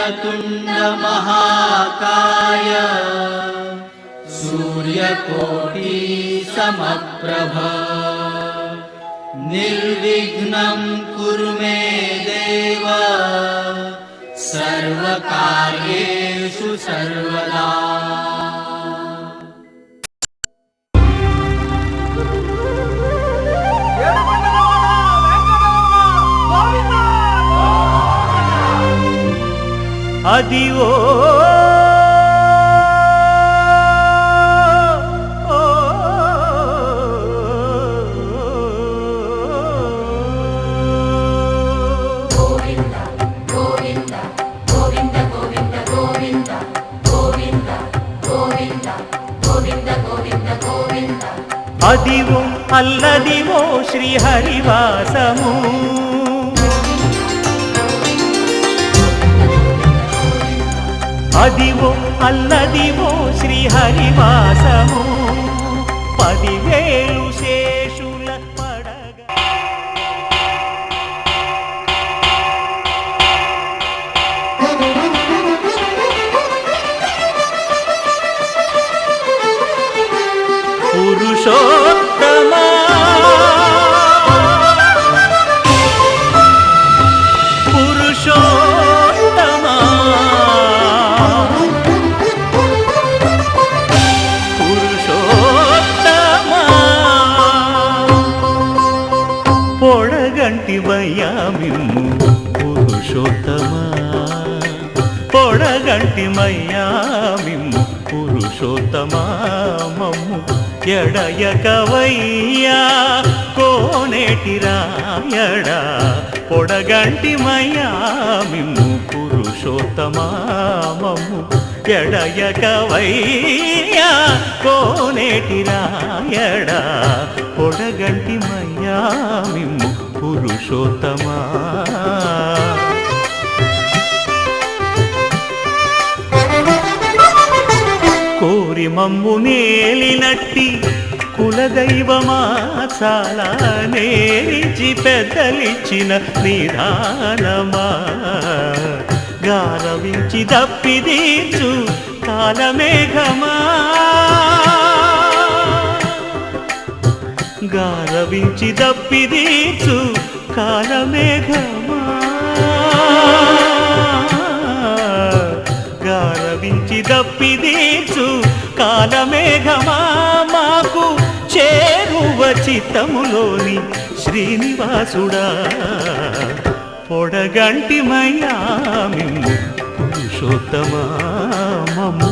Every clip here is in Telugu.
वक्रतुण्ड महाकाय सूर्यकोटि समप्रभ निर्विघ्नं कुरु मे देव सर्वकार्येषु सर्वदा। అదివో అదివో అల్లదివో శ్రీహరివాసము అదివో అల్లదివో శ్రీహరివాసము 10,000 శేషుల పడగ పురుషోత్తమా పొడగంటివయ్యా మిమ్ము పురుషోత్తమా పొడగంటిమయ్యా మిమ్ము పురుషోత్తమా మమ్ము ఎడయకవయ్యా కోనేటి రాయడా పొడగంటిమయ్యా మిమ్ము పురుషోత్తమా మమ్ము ఎడయకవయ్యా కోనేటి రాయడా పొడగంటిమయ్యా మిమ్ము పురుషోత్తమా కోరి మమ్ము నేలినట్టి కులదైవమా చాలా నేరిచి పెద్దలిచ్చిన నిదానమా గారవించి దప్పిదీర్చు కాలమేఘమా గారవించి దప్పిదీర్చు కాలమేఘమా గారవించి దప్పిదీర్చు కాలమేఘమా మాకు చేరువ చిత్తములోని శ్రీనివాసుడా పొడగంటిమయ్యా మిమ్ము పురుషోత్తమా మమ్ము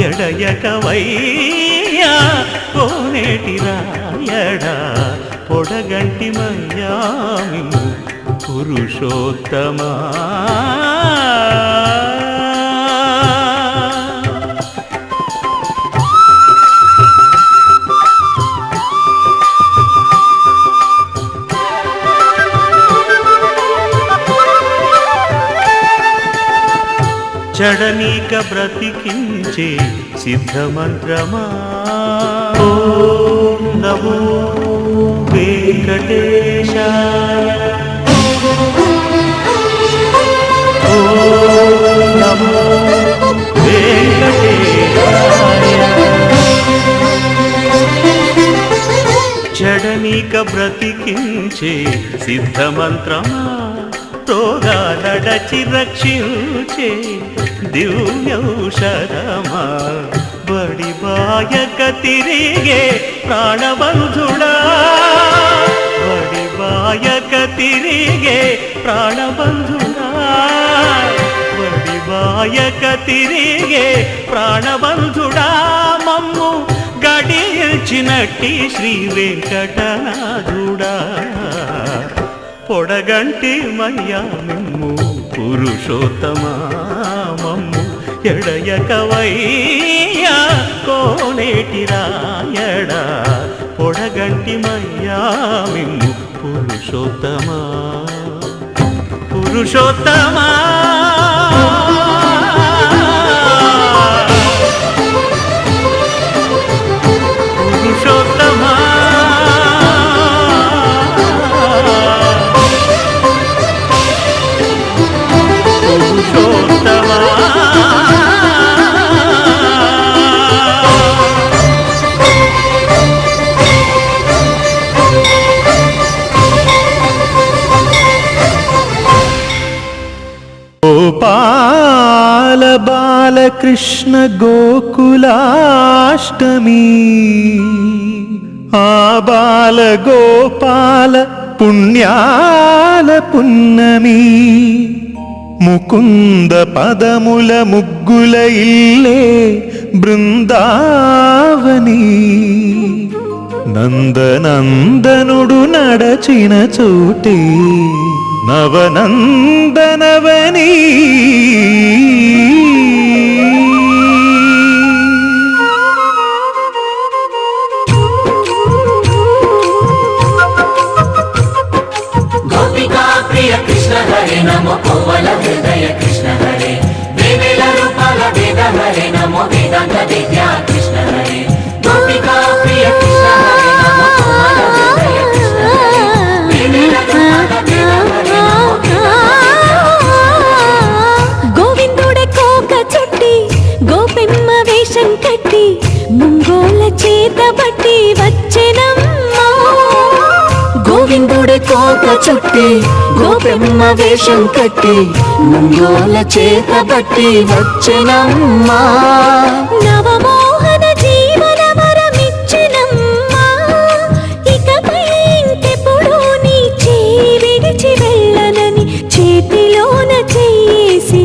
ఎడయకవయ్యా కోనేటి రాయడా పొడగంటిమయ్యా మిమ్ము పురుషోత్తమా చడనీక బ్రతికించే సిద్ధమంత్రమా ఓం నమో వెంకటేశాయ ఓం నమో వెంకటేశాయ చడనీక బ్రతికించే సిద్ధమంత్రమా రోగాలడచి రక్షించే దివ్యౌషధమా బడి బాయక తిరిగే ప్రాణబంధుడా బడి బాయక తిరిగే ప్రాణబంధుడా బడి బాయక తిరిగే ప్రాణబంధుడా మమ్ము గడిచినట్టి శ్రీ వెంకటనాథుడా పొడగంటి మయ్యా మిమ్ము పురుషోత్తమా మమ్ము ఎడయకవయ్యా కోనేటి రాయడా పొడగంటి మయ్యా మిమ్ము పురుషోత్తమా పురుషోత్తమా పురుషోత్తమా పురుషోత్తమా బాల బాలకృష్ణ గోకులాష్టమి ఆ బాల గోపాల పుణ్యాల పున్నమి ముకుంద పదముల ముగ్గుల ఇల్లే బృందావని నందనందనుడు నడచిన చోటే నవనందనవని గోపికా ప్రియ కృష్ణ హరే నమో కోమల హృదయ కృష్ణ హరే వేవేల రూపాల వేద హరే నమో వేదాంత విద్యా కృష్ణ హరే గోపికా ప్రియ కృష్ణ హరే నమో కోమల హృదయ కృష్ణ హరే వేవేల రూపాల వేద హరే నమో గోవిందుడే కోక చుట్టి గోపెమ్మ వేషం కట్టి ముంగోల చేత బట్టి వచ్చెనమ్మా గోవిందుడి కోక చుట్టి గోపెమ్మ వేషం కట్టి ముంగోల చేత బట్టి వచ్చెనమ్మా నవమోహన జీవన వరమిచ్చెనమ్మా ఇకపై ఇంకెప్పుడు నీ చేయి విడిచి వెళ్ళనని చేతిలోన చేసి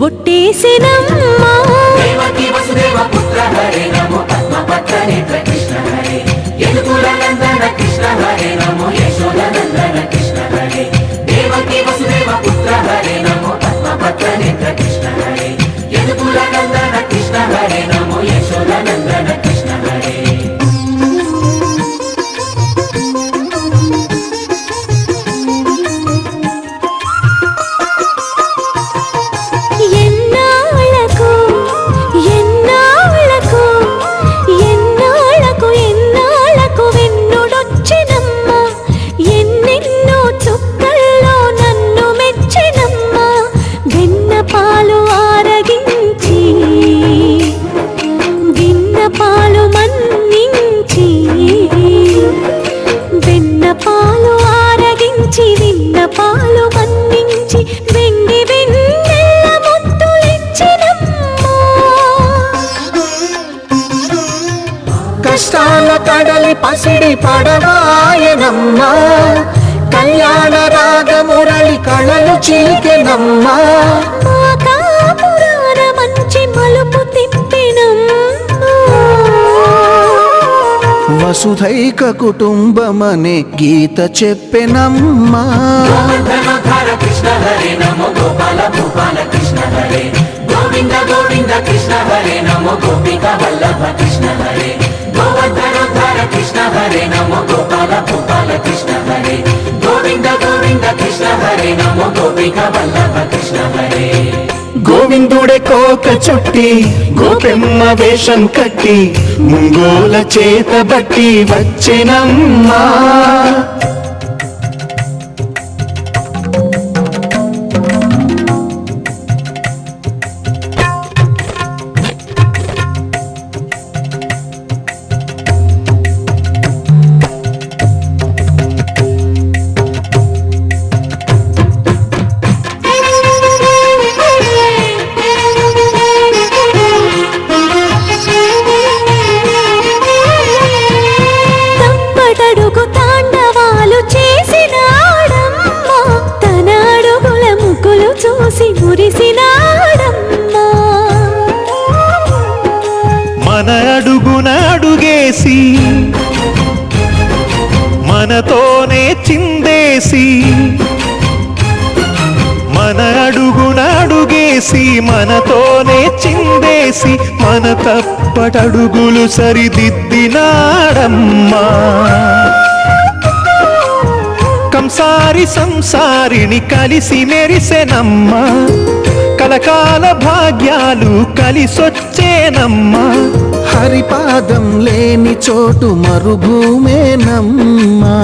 ఒట్టేసెనమ్మా దేవకీ వసుదేవ పుత్ర హరే నమో పద్మపత్ర నేత్ర కృష్ణ హరే యదుకుల నందన కృష్ణ హరే నమో యశోద నందన కృష్ణ హరే దేవకీ వసుదేవ పుత్ర హరే నమో పద్మపత్ర నేత్ర కృష్ణ హరే యదుకుల నందన కృష్ణ హరే నమో యశోద నందన కృష్ణ హరే ఎన్నాళ్ళకు ఎన్నాళ్ళకు ఎన్నాళ్ళకు ఎన్నాళ్ళకు వెన్నుడొచ్చెనమ్మా ఎన్నెన్నో చుక్కల్లో నన్ను మెచ్చెనమ్మా వెన్న పాలు ఆరగించి గిన్న పాలు మన్నించి వెన్న పాలు ఆరగించి విన్న పాలు మన్నించి వెండి వెన్నెల్ల ముద్దులిచ్చినమ్మా కష్టాల కడలి పసిడి పడవాయనమ్మా కళ్యాణ రాగమురళి కళలు చిలికెనమ్మా మా కాపురాన మంచి మలుపు తిప్పినమ్మా వసుధైక కుటుంబమనే గీత చెప్పెనమ్మా గోవర్ధనోద్ధార కృష్ణ హరే నమో గోపాల భూపాల కృష్ణ హరే గోవింద గోవింద కృష్ణ హరే నమో గోపికా వల్లభ కృష్ణ హరే గోవర్ధనోద్ధార కృష్ణ హరే నమో గోపాల భూపాల కృష్ణ హరే గోవింద గోవింద కృష్ణ హరే నమో గోపికా వల్లభ కృష్ణ హరే గోవిందుడే కోక చుట్టి గోపెమ్మ వేషం కట్టి ముంగోల చేత బట్టి వచ్చెనమ్మా తప్పటడుగు తాండవాలు చేసినాడమ్మా తన అడుగుల ముగ్గులు చూసి మురిసినాడమ్మా మన అడుగున అడుగేసి మనతోనే చిందేసి మన అడుగున అడుగేసి మనతోనే చిందేసి మన తప్పటడుగులు సరిదిద్దినాడమ్మా కంసారి సంసారిని కలిసి మెరిసెనమ్మా కలకాల భాగ్యాలు కలిసొచ్చేనమ్మా హరిపాదం లేని చోటు మరుభూమేనమ్మా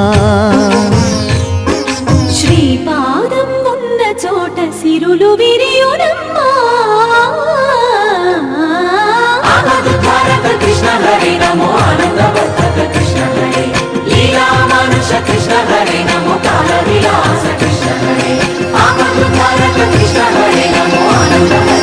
శ్రీపాదం ఉన్న చోట సిరులు విరియునమ్మా ఆనందధారక కృష్ణ హరే నమో ఆనందవర్ధక కృష్ణ హరే లీలా మానుష కృష్ణ హరే నమో కాల విలాస కృష్ణ హరే ఆనందధారక కృష్ణ హరే నమో ఆనందవర్ధక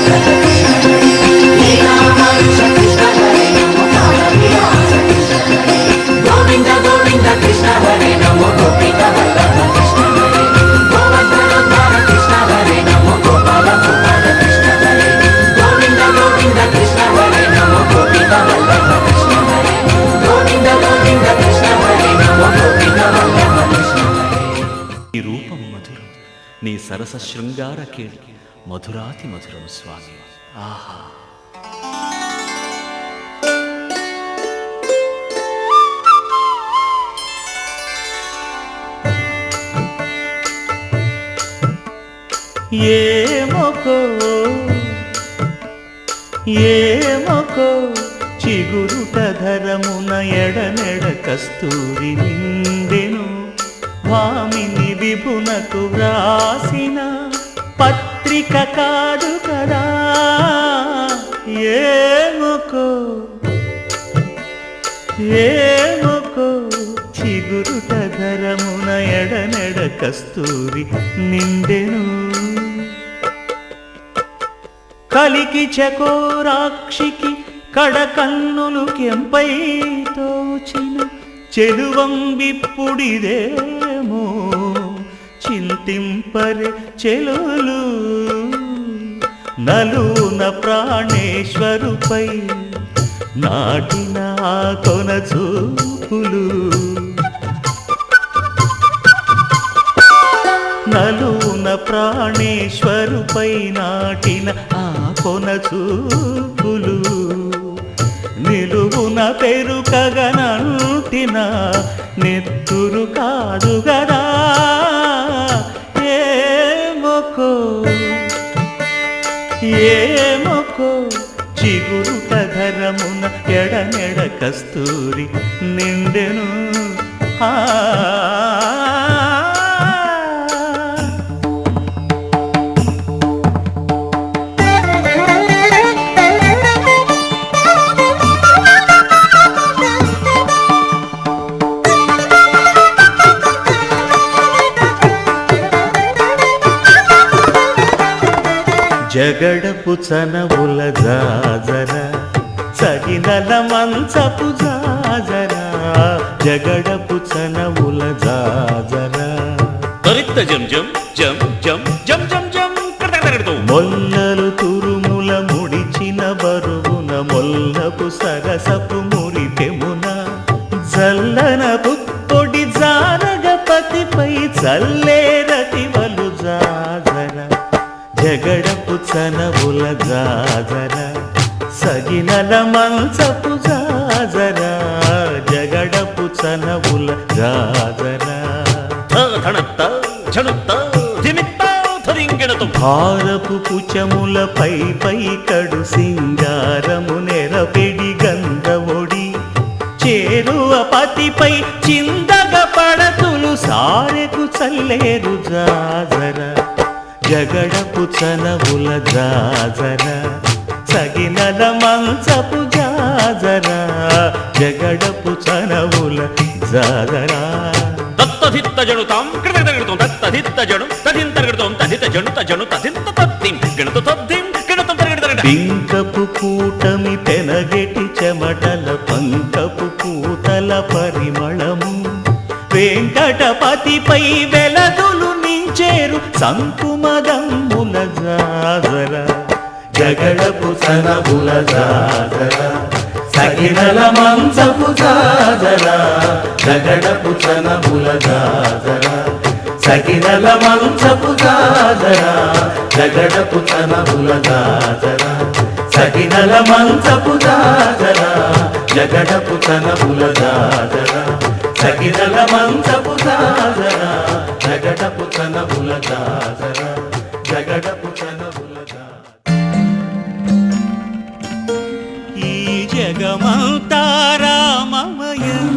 సరస శృంగార కేళి మధురాతి మధురం స్వామి. ఆహా! ఏమొకో చిగురుట ధరమున ఎడనెడ కస్తూరి నిండెను, భామిని విభునకు వ్రాసిన పత్రిక కాదు కదా. ఏమొకో చిగురుట ధరమున ఎడనెడ కస్తూరి నిండెను, కలికి చకోరాక్షికి కడకన్నులు కెంపై తోచిన చెలువంబిప్పుడిదేమో చింతింపరే చెలులు. నలున ప్రాణేశ్వరుపై నాటిన ఆ కొన చూపులు, నలున ప్రాణేశ్వరుపై నాటిన ఆ కొన చూపులు, నిలువున పెరుకగనంటిన నెత్తురు కాదు గదా. ఏమొకో చిగురుట ధరమున ఎడనెడ కస్తూరి నిండెను. జగడపు చనవుల జాజర సగినల మంచపు జాజర, జగడపు చనవుల జాజర. తరిత్త జం జం జం జం జం జం జం కడకడకడతో మొల్లలు తురుముల ముడిచిన బరువున మొల్లపు సరసపు మురిపెమున జల్లన పుప్పొడి జానగపతిపై చల్లేరతివలు జాజర, జగడపు చనవుల జాజర సగినల మంచపు జాజర, జగడపు చనవుల జాజర. భారపు పుచములపై పై కడు సింగారము నెరపెడి గంధవొడి చేరువ పతిపై చిందగ పడతులు సారెకు చల్లేరు జాజర, జగడపు చనవుల జాజర సగినల మంచపు జాజర, జగడపు చనవుల జాజర. తత్తధిత్త జణుతాం కడకడకడతో తత్తధిత్త జణు తదింతరగడతోం తదిత జణు తజణు తదింత తద్దిం గణత తద్దిం గణతం తరగడతరగడ. పింకపు కూటమి పెనగెటి చెమటల పంకపు పూతల పరిమళము వెంకటపతిపై వెలదులు నించేరు సంకుమదమ్ముల జాజర, జగడపు చనవుల జాజర సగినల మంచపు జాజర, జగడపు చనవుల జాజర సగినల మంచపు జాజర, జగడపు చనవుల జాజర సగినల మంచపు జాజర, జగడపు చనవుల జాజర సగినల మంచపు జాజర, జగడపు చనవుల జాజర, జగడపు చనవుల జాజర. ఈ జగమంతా రామమయం,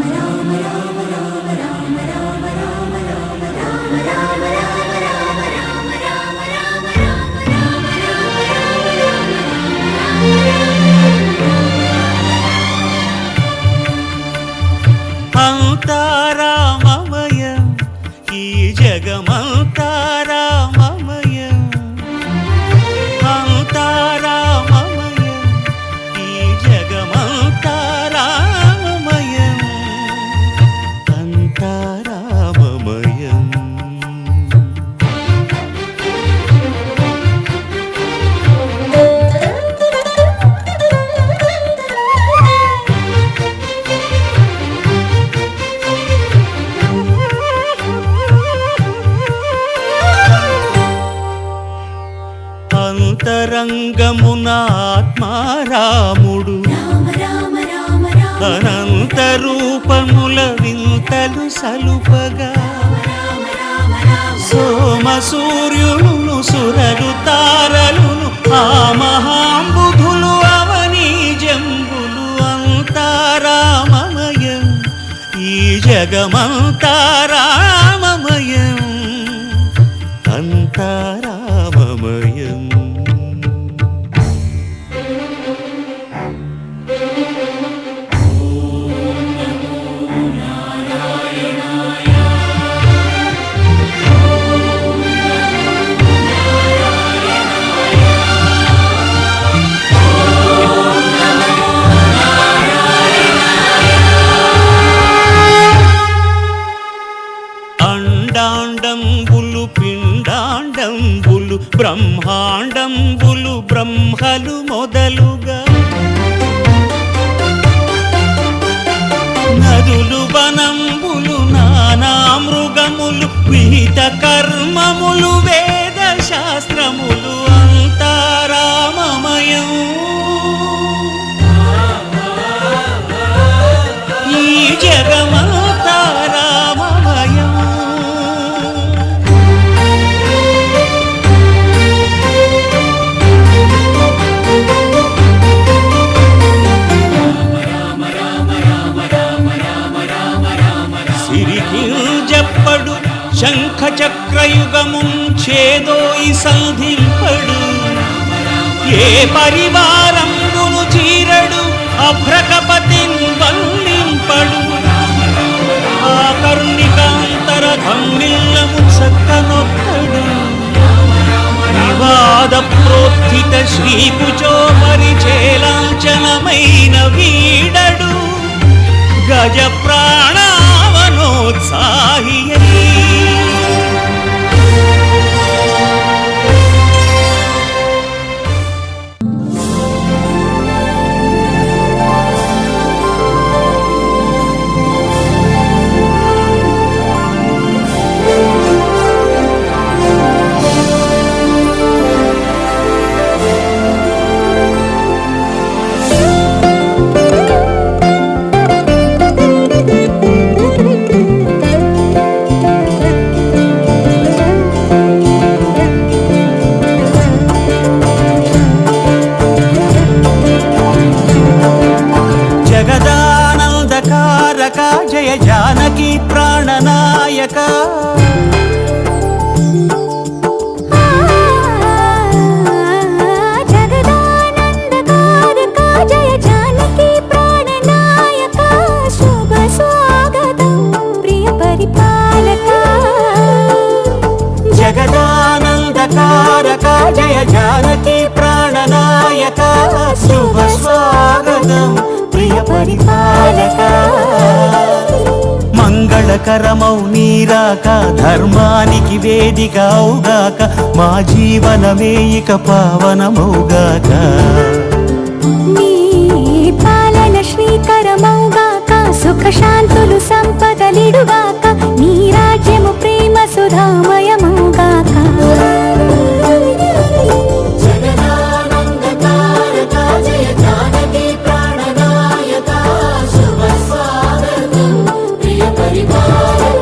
అంతా రామమయం, ఈ జగమంతా రామమయం, అంతా రామమయం, ఈ జగమంతా ఆత్మారాముడు రామ రామ రామ రామ అనంత రూపముల వింతలు సలుపగా సోమ సూర్యులను సురలు తారలును ఆ మహాంబుధులు అవనీ జంబులు అంతా రామమయం ఈ జగమంతా రామమయం అంతా రామమయం. అండాండంబులు పిండాండంబులు బ్రహ్మాండంబులు బ్రహ్మలు మొదలుగా నదులు వనంబులు నానా మృగములు విహిత కర్మములు వేద శాస్త్రములు అంతా రామమయం ఈ జగమంతా రామమయం. సిరికింజప్పడు శంఖ చక్రయుగమున్ చేదోయి సంధింపడు ఏ పరివారంబును చీరడు అభ్రకపతిన్ వల్లింపడు ఆ కర్ణికాంతర ధమ్మిల్లము చక్కనొక్కడు వివాద ప్రోత్థిత శ్రీకుచో పరిచేలాంఛనమైన వీడడు గజ ప్రాణావనోత్సాహి జగదానందకారక జయ జానకి ప్రాణనాయక జగదానందకారక జయ జానకి ప్రాణనాయక శుభ స్వాగతం ప్రియ పరిపాలక జగదానందకారక జయ జానకి ప్రాణనాయక శుభ స్వాగతం ప్రియ పరిపాలక మంగళకరమౌ నీరాక ధర్మానికి వేదిక అవుగాక మా జీవనమే ఇక పావనమౌగాక నీ పాలన శ్రీకరమౌగాక సుఖ శాంతులు సంపదలిడుగాక నీ రాజ్యము ప్రేమ సుధామయమౌగాక జగదానందకారక జయ జానకి ప్రాణనాయక శుభ స్వాగతం ప్రియ పరిపాలక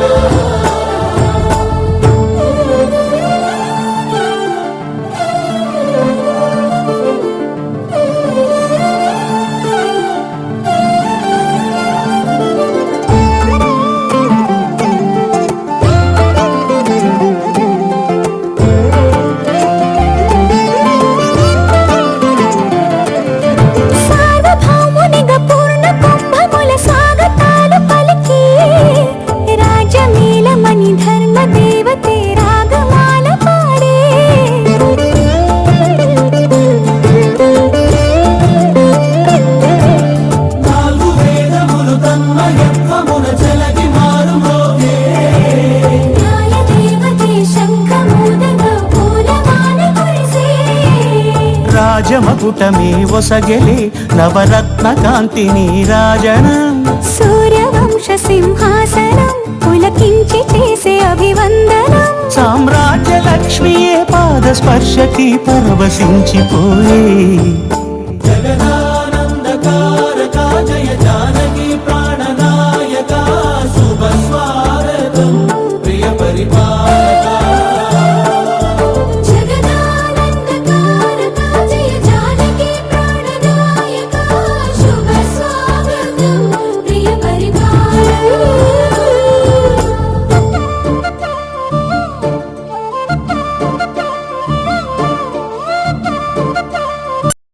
సార్వభౌమునిగా పూర్ణ కుంభముల స్వాగతాలు పలికి రాజమేళమణి ధర్మ దేవతే రాగమాల పాడే నాలుగు వేదములు తన్మయత్వమున చెలగి మారుమోగే న్యాయ దేవతే శంఖమూదగా పూలమాల కురిసే రాజమకుటమే ఒసగెలి నవరత్న కాంతి నీరాజనం సూర్యవంశ సింహాసనం పులకించి చేసే అభివందనం సామ్రాజ్య లక్ష్మియే పాద స్పర్శకి పరవశించిపోయే